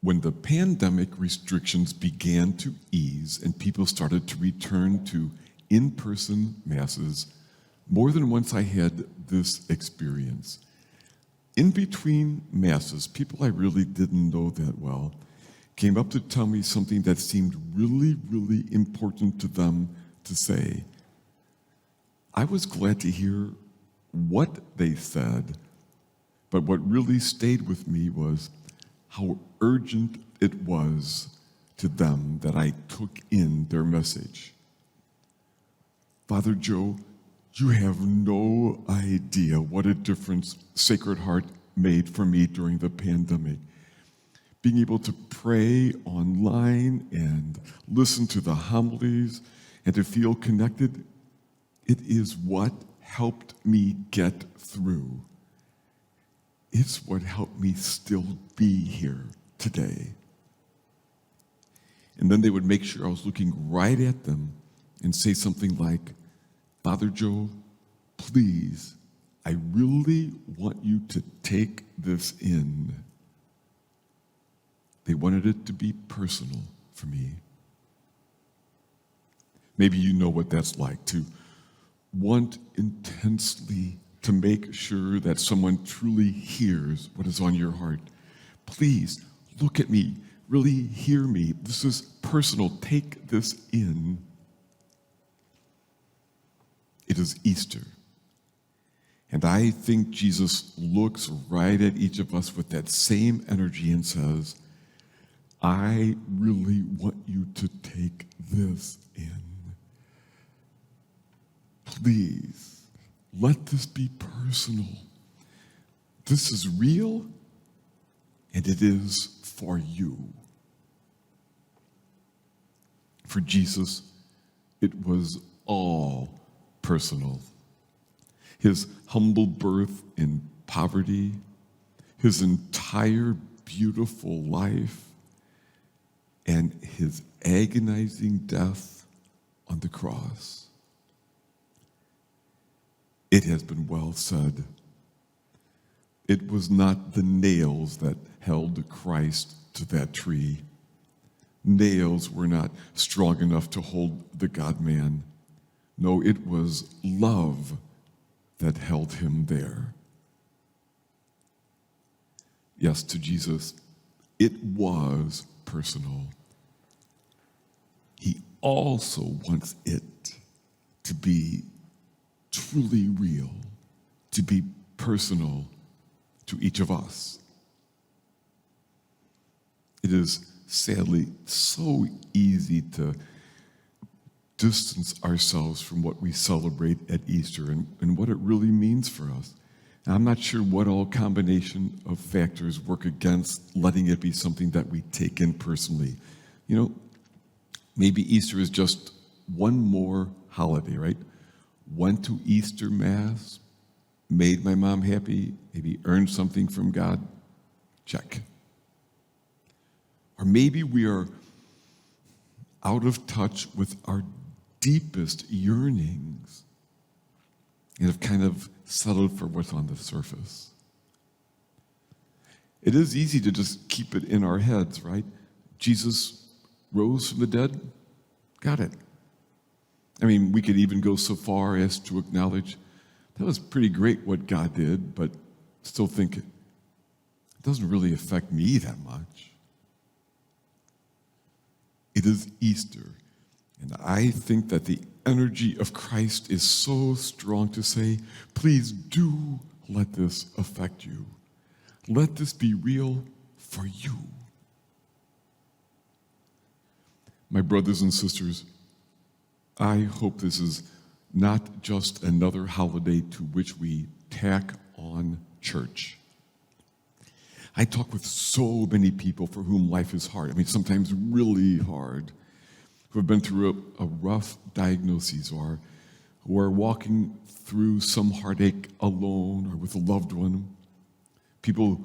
When the pandemic restrictions began to ease and people started to return to in-person masses, more than once I had this experience. In between masses, people I really didn't know that well came up to tell me something that seemed really, really important to them to say. I was glad to hear what they said, but what really stayed with me was how urgent it was to them that I took in their message. Father Joe, you have no idea what a difference Sacred Heart made for me during the pandemic. Being able to pray online and listen to the homilies and to feel connected, it is what helped me get through. It's what helped me still be here today. And then they would make sure I was looking right at them and say something like, Father Joe, please, I really want you to take this in. They wanted it to be personal for me. Maybe you know what that's like, to want intensely to make sure that someone truly hears what is on your heart. Please, look at me, really hear me. This is personal. Take this in. It is Easter. And I think Jesus looks right at each of us with that same energy and says, I really want you to take this in. Please, let this be personal. This is real, and it is for you. For Jesus, it was all personal. His humble birth in poverty, his entire beautiful life, and his agonizing death on the cross. It has been well said. It was not the nails that held Christ to that tree. Nails were not strong enough to hold the God-man. No, it was love that held him there. Yes, to Jesus, it was personal. He also wants it to be truly real, to be personal to each of us. It is sadly so easy to distance ourselves from what we celebrate at Easter and what it really means for us. Now, I'm not sure what all combination of factors work against letting it be something that we take in personally. You know, maybe Easter is just one more holiday, right? Went to Easter Mass, made my mom happy, maybe earned something from God, check. Or maybe we are out of touch with our deepest yearnings and have kind of settled for what's on the surface. It is easy to just keep it in our heads, right? Jesus rose from the dead, got it. I mean, we could even go so far as to acknowledge that was pretty great what God did, but still think it doesn't really affect me that much. It is Easter, and I think that the energy of Christ is so strong to say, please do let this affect you. Let this be real for you. My brothers and sisters, I hope this is not just another holiday to which we tack on church. I talk with so many people for whom life is hard. I mean, sometimes really hard, who have been through a rough diagnosis or who are walking through some heartache alone or with a loved one. People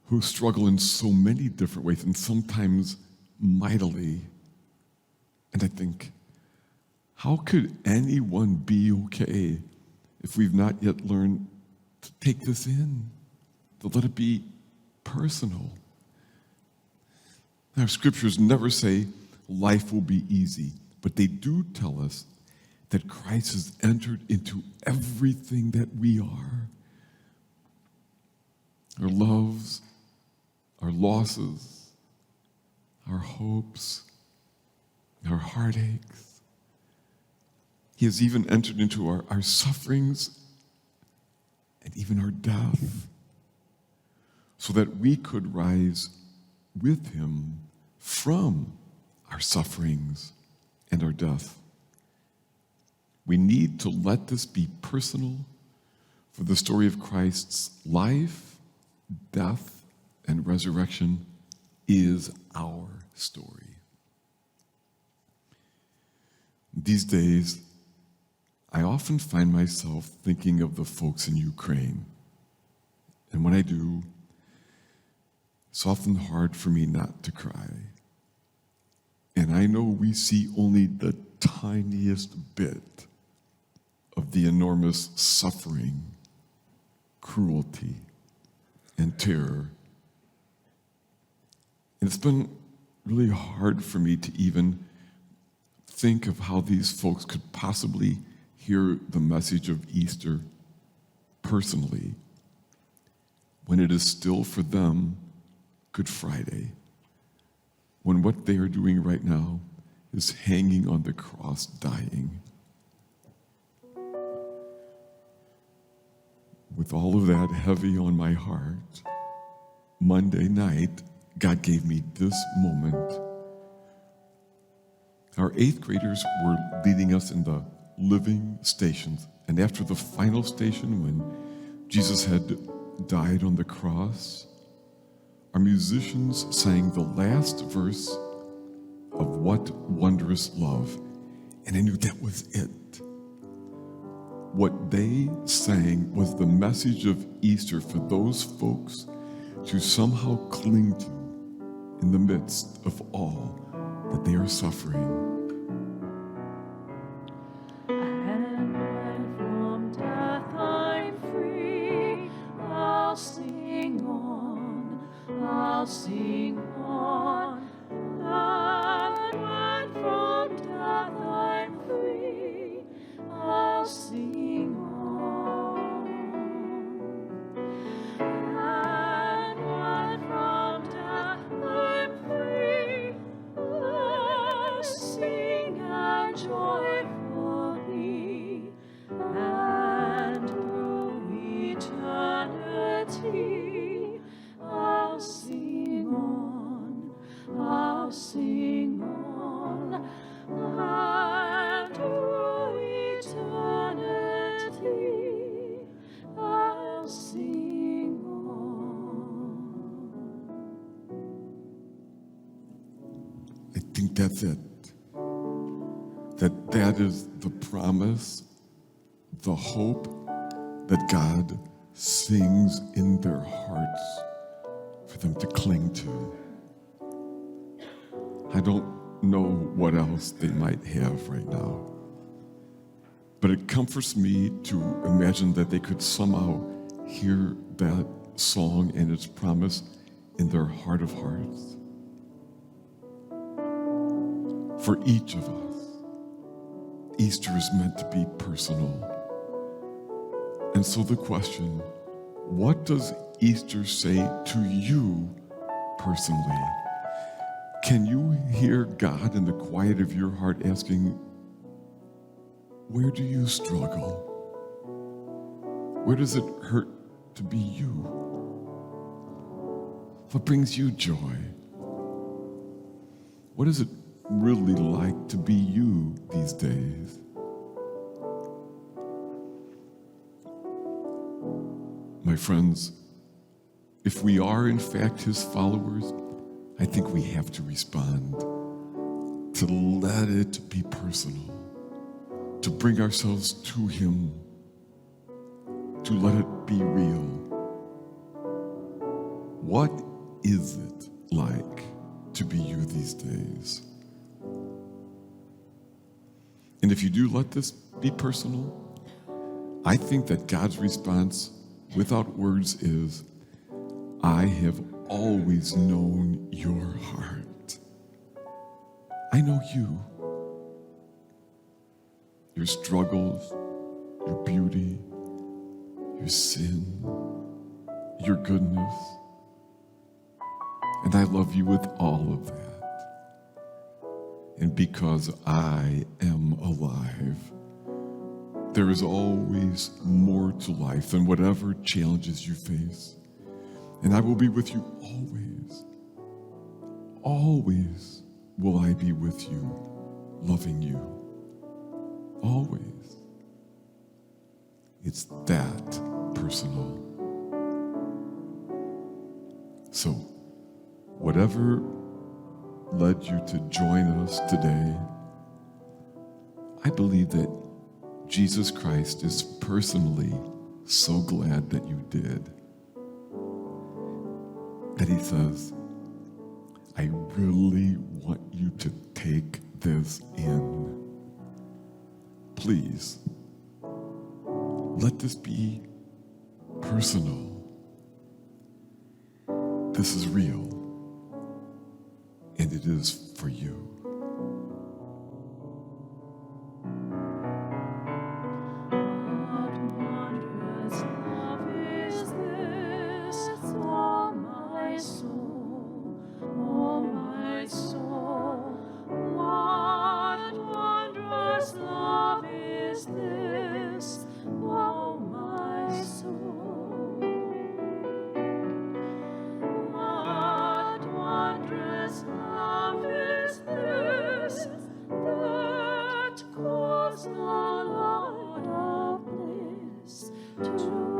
who struggle in so many different ways and sometimes mightily. And I think, how could anyone be okay if we've not yet learned to take this in, to let it be personal? Our scriptures never say life will be easy, but they do tell us that Christ has entered into everything that we are. Our loves, our losses, our hopes, our heartaches. He has even entered into our sufferings and even our death, so that we could rise with him from our sufferings and our death. We need to let this be personal, for the story of Christ's life, death, and resurrection is our story. These days, I often find myself thinking of the folks in Ukraine. And when I do, it's often hard for me not to cry. And I know we see only the tiniest bit of the enormous suffering, cruelty, and terror. And it's been really hard for me to even think of how these folks could possibly hear the message of Easter personally when it is still for them Good Friday, when what they are doing right now is hanging on the cross, dying. With all of that heavy on my heart, Monday night, God gave me this moment. Our 8th graders were leading us in the living stations, and after the final station, when Jesus had died on the cross, our musicians sang the last verse of What Wondrous Love, and I knew that was it. What they sang was the message of Easter for those folks to somehow cling to in the midst of all that they are suffering. And when from death I'm free, I'll sing on, I'll sing on. And when from death I'm free, I'll sing on. And when from death I'm free, I'll sing and joyfully, and through eternity, I'll sing on, I'll sing on, and through eternity, I'll sing on. I think that's it. That is the promise, the hope that God sings in their hearts for them to cling to. I don't know what else they might have right now, but it comforts me to imagine that they could somehow hear that song and its promise in their heart of hearts. For each of us, Easter is meant to be personal. And so the question, what does Easter say to you personally? Can you hear God in the quiet of your heart asking, where do you struggle? Where does it hurt to be you? What brings you joy? What is it really like to be you these days? My friends, if we are in fact his followers, I think we have to respond, to let it be personal, to bring ourselves to him, to let it be real. What is it like to be you these days? And if you do let this be personal, I think that God's response without words is, I have always known your heart. I know you, your struggles, your beauty, your sin, your goodness. And I love you with all of that. And because I am alive, there is always more to life than whatever challenges you face. And I will be with you always. Always will I be with you, loving you. Always. It's that personal. So, whatever led you to join us today, I believe that Jesus Christ is personally so glad that you did, that he says, I really want you to take this in. Please, let this be personal. This is real, and it is for you. The Lord of bliss to